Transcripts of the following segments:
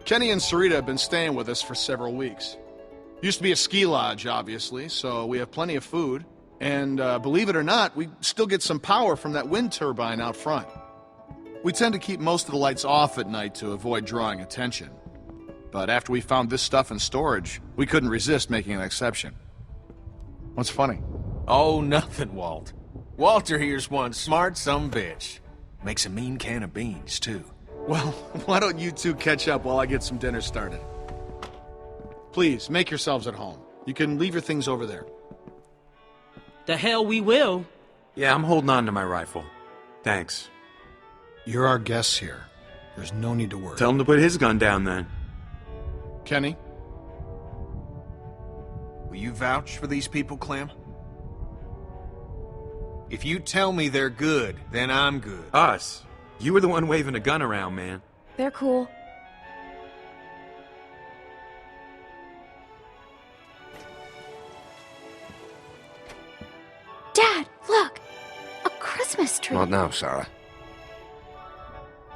Kenny and Sarita have been staying with us for several weeks. Used to be a ski lodge, obviously, so we have plenty of food. And believe it or not, we still get some power from that wind turbine out front. We tend to keep most of the lights off at night to avoid drawing attention. But after we found this stuff in storage, we couldn't resist making an exception. What's funny? Oh, nothing, Walt. Walter here's one smart sumbitch. Makes a mean can of beans, too. Well, why don't you two catch up while I get some dinner started? Please, make yourselves at home. You can leave your things over there. The hell we will. Yeah, I'm holding on to my rifle. Thanks. You're our guests here. There's no need to worry. Tell him to put his gun down, then. Kenny? Will you vouch for these people, Clem? If you tell me they're good, then I'm good. Us? You were the one waving a gun around, man. They're cool. Dad, look! A Christmas tree! Not now, Sarah.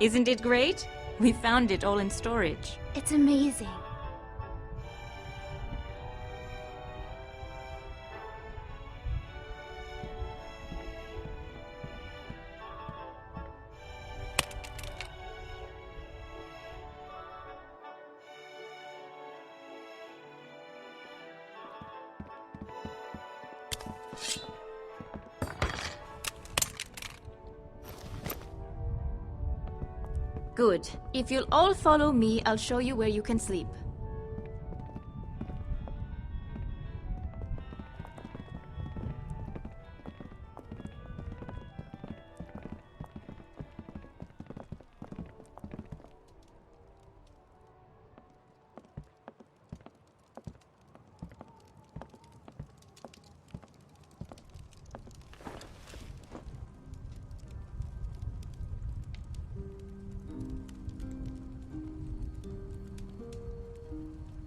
Isn't it great? We found it all in storage. It's amazing. Good. If you'll all follow me, I'll show you where you can sleep.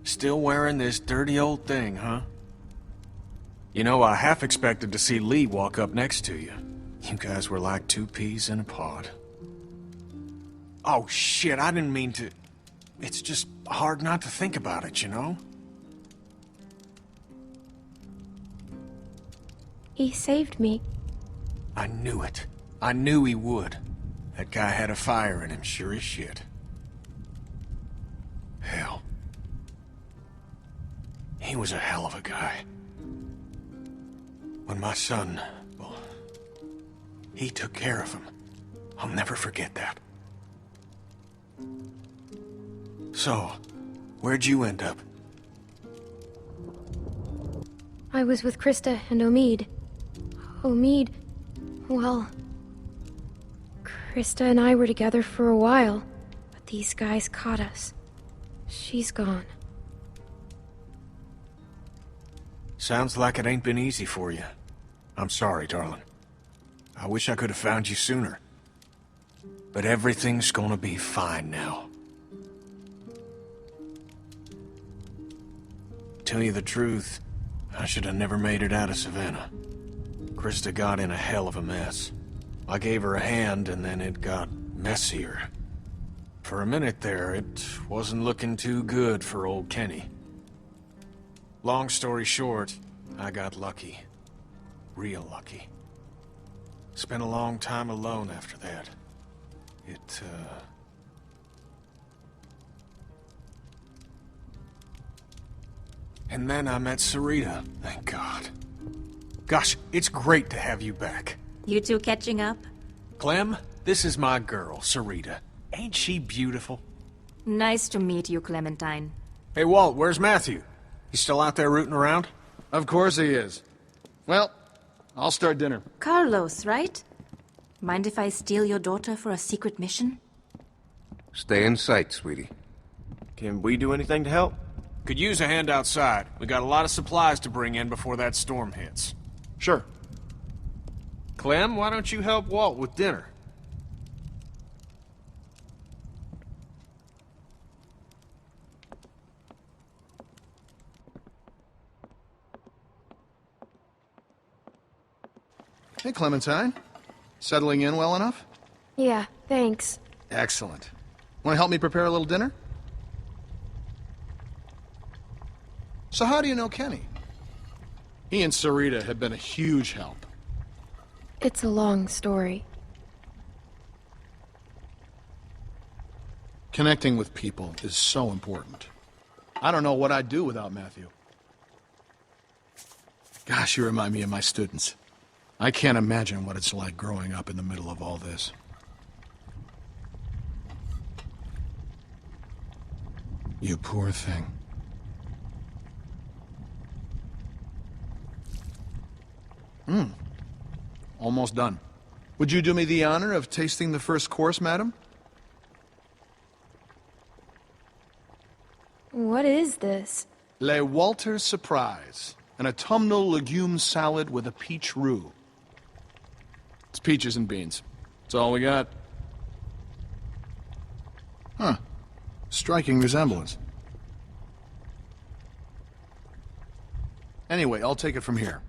Still wearing this dirty old thing, huh? You know, I half expected to see Lee walk up next to you. You guys were like two peas in a pod. Oh, shit, I didn't mean to... It's just hard not to think about it, you know? He saved me. I knew it. I knew he would. That guy had a fire in him, sure as shit. Hell. He was a hell of a guy. When my son, well, he took care of him. I'll never forget that. So, where'd you end up? I was with Krista and Omid. Omid... well... Krista and I were together for a while, but these guys caught us. She's gone. Sounds like it ain't been easy for you. I'm sorry, darling. I wish I could have found you sooner. But everything's gonna be fine now. Tell you the truth, I should have never made it out of Savannah. Krista got in a hell of a mess. I gave her a hand, and then it got messier. For a minute there, it wasn't looking too good for old Kenny. Long story short, I got lucky. Real lucky. Spent a long time alone after that. And then I met Sarita, thank God. Gosh, it's great to have you back. You two catching up? Clem, this is my girl, Sarita. Ain't she beautiful? Nice to meet you, Clementine. Hey, Walt, where's Matthew? He's still out there rooting around? Of course he is. Well, I'll start dinner. Carlos, right? Mind if I steal your daughter for a secret mission? Stay in sight, sweetie. Can we do anything to help? Could use a hand outside. We got a lot of supplies to bring in before that storm hits. Sure. Clem, why don't you help Walt with dinner? Hey, Clementine. Settling in well enough? Yeah, thanks. Excellent. Want to help me prepare a little dinner? So how do you know Kenny? He and Sarita have been a huge help. It's a long story. Connecting with people is so important. I don't know what I'd do without Matthew. Gosh, you remind me of my students. I can't imagine what it's like growing up in the middle of all this. You poor thing. Almost done. Would you do me the honor of tasting the first course, madam? What is this? Le Walter Surprise. An autumnal legume salad with a peach roux. It's peaches and beans. That's all we got. Huh. Striking resemblance. Anyway, I'll take it from here.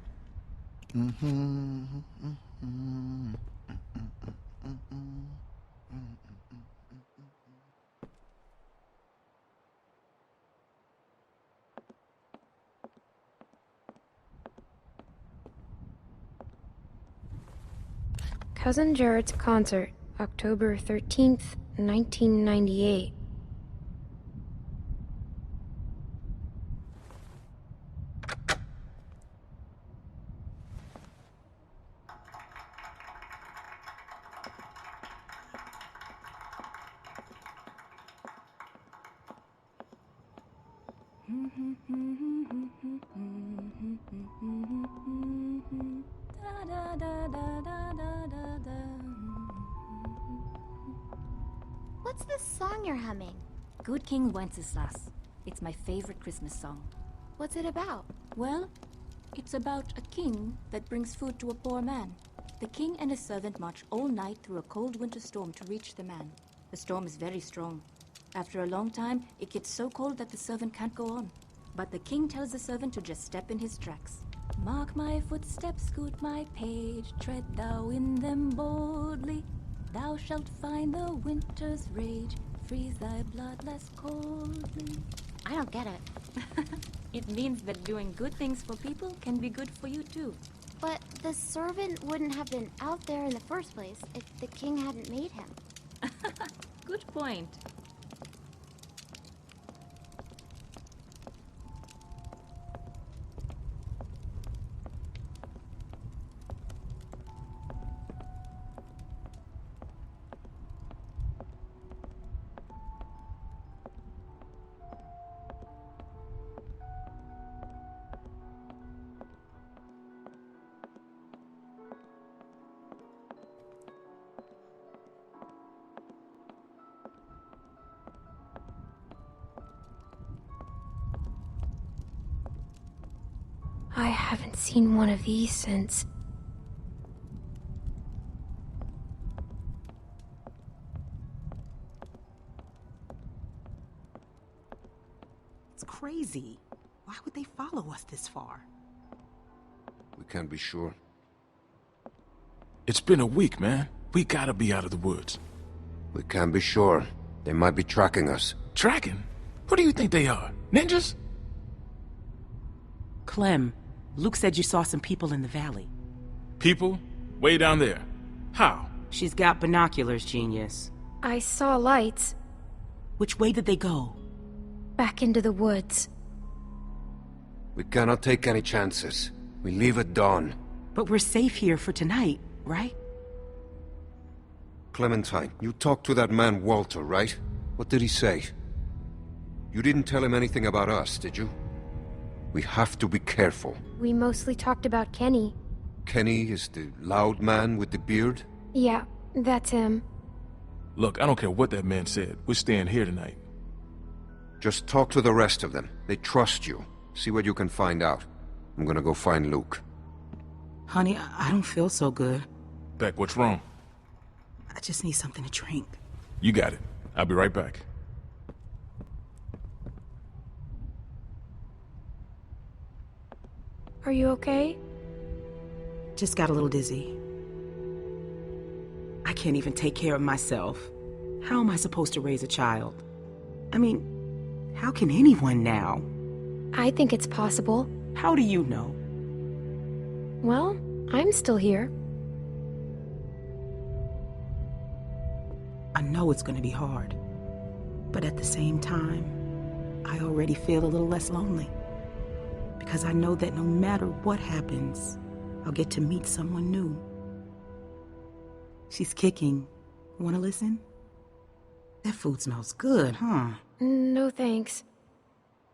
Cousin Jared's concert, October 13th, 1998. What's this song you're humming? Good King Wenceslas. It's my favorite Christmas song. What's it about? Well, it's about a king that brings food to a poor man. The king and his servant march all night through a cold winter storm to reach the man. The storm is very strong. After a long time, it gets so cold that the servant can't go on. But the king tells the servant to just step in his tracks. Mark my footsteps, good my page, tread thou in them boldly. Thou shalt find the winter's rage, freeze thy blood less coldly. I don't get it. It means that doing good things for people can be good for you too. But the servant wouldn't have been out there in the first place if the king hadn't made him. Good point. I haven't seen one of these since... It's crazy. Why would they follow us this far? We can't be sure. It's been a week, man. We gotta be out of the woods. We can't be sure. They might be tracking us. Tracking? Who do you think they are? Ninjas? Clem, Luke said you saw some people in the valley. People? Way down there. How? She's got binoculars, genius. I saw lights Which way did they go? back into the woods. We cannot take any chances. We leave at dawn. But we're safe here for tonight, right? Clementine, you talked to that man Walter, right? What did he say? You didn't tell him anything about us, did you? We have to be careful. We mostly talked about Kenny. Kenny is the loud man with the beard? Yeah, that's him. Look, I don't care what that man said. We're staying here tonight. Just talk to the rest of them. They trust you. See what you can find out. I'm gonna go find Luke. Honey, I don't feel so good. Beck, what's wrong? I just need something to drink. You got it. I'll be right back. Are you okay? Just got a little dizzy. I can't even take care of myself. How am I supposed to raise a child? I mean, how can anyone now? I think it's possible. How do you know? Well, I'm still here. I know it's gonna be hard. But at the same time, I already feel a little less lonely. Because I know that no matter what happens, I'll get to meet someone new. She's kicking. Wanna listen? That food smells good, huh? No thanks.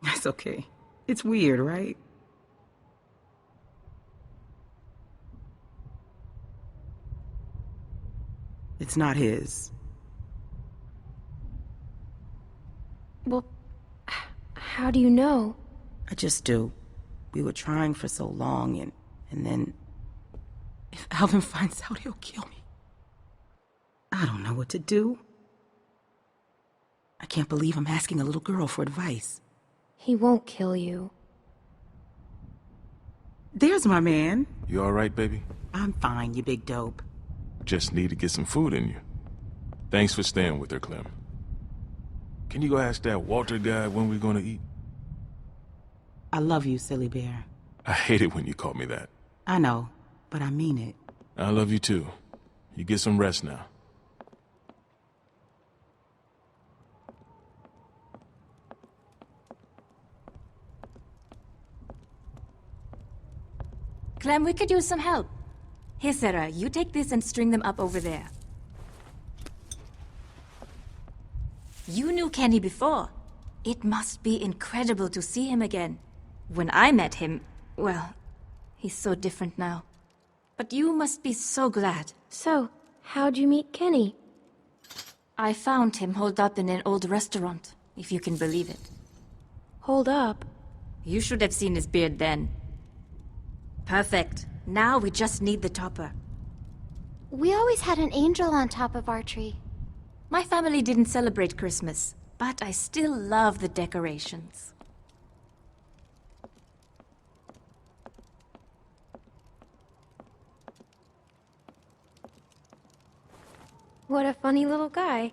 That's okay. It's weird, right? It's not his. Well, how do you know? I just do. We were trying for so long, and then... If Alvin finds out, he'll kill me. I don't know what to do. I can't believe I'm asking a little girl for advice. He won't kill you. There's my man. You alright, baby? I'm fine, you big dope. Just need to get some food in you. Thanks for staying with her, Clem. Can you go ask that Walter guy when we're gonna eat? I love you, silly bear. I hate it when you call me that. I know, but I mean it. I love you too. You get some rest now. Clem, we could use some help. Here, Sarah, you take this and string them up over there. You knew Kenny before. It must be incredible to see him again. When I met him, well, he's so different now. But you must be so glad. So, how'd you meet Kenny? I found him holed up in an old restaurant, if you can believe it. Hold up. You should have seen his beard then. Perfect. Now we just need the topper. We always had an angel on top of our tree. My family didn't celebrate Christmas, but I still love the decorations. What a funny little guy.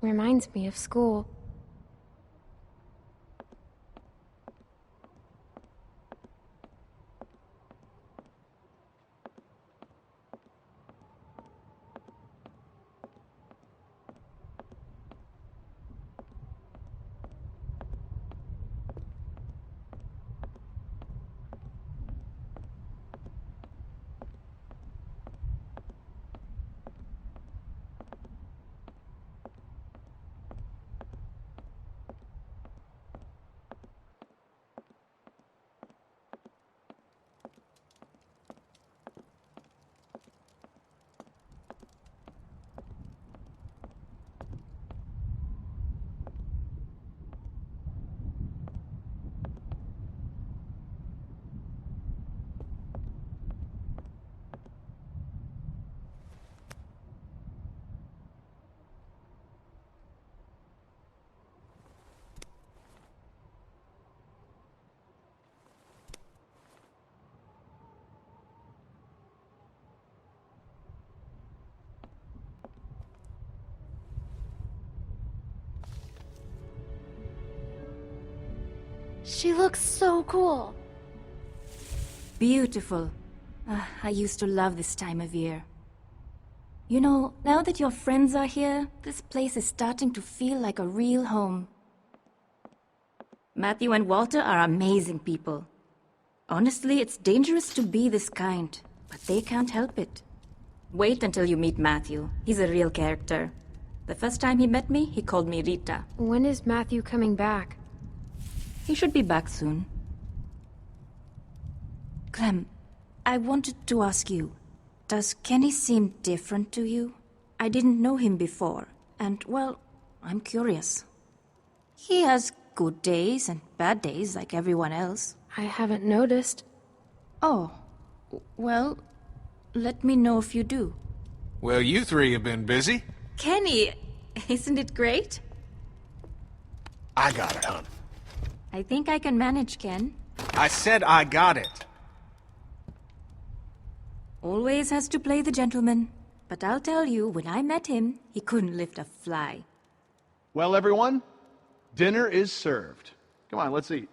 Reminds me of school. She looks so cool. Beautiful. I used to love this time of year. You know, now that your friends are here, this place is starting to feel like a real home. Matthew and Walter are amazing people. Honestly, it's dangerous to be this kind, but they can't help it. Wait until you meet Matthew. He's a real character. The first time he met me, he called me Rita. When is Matthew coming back? He should be back soon. Clem, I wanted to ask you, does Kenny seem different to you? I didn't know him before, and, well, I'm curious. He has good days and bad days like everyone else. I haven't noticed. Oh, well, let me know if you do. Well, you three have been busy. Kenny, isn't it great? I got it, hon. I think I can manage, Ken. I said I got it. Always has to play the gentleman. But I'll tell you, when I met him, he couldn't lift a fly. Well, everyone, dinner is served. Come on, let's eat.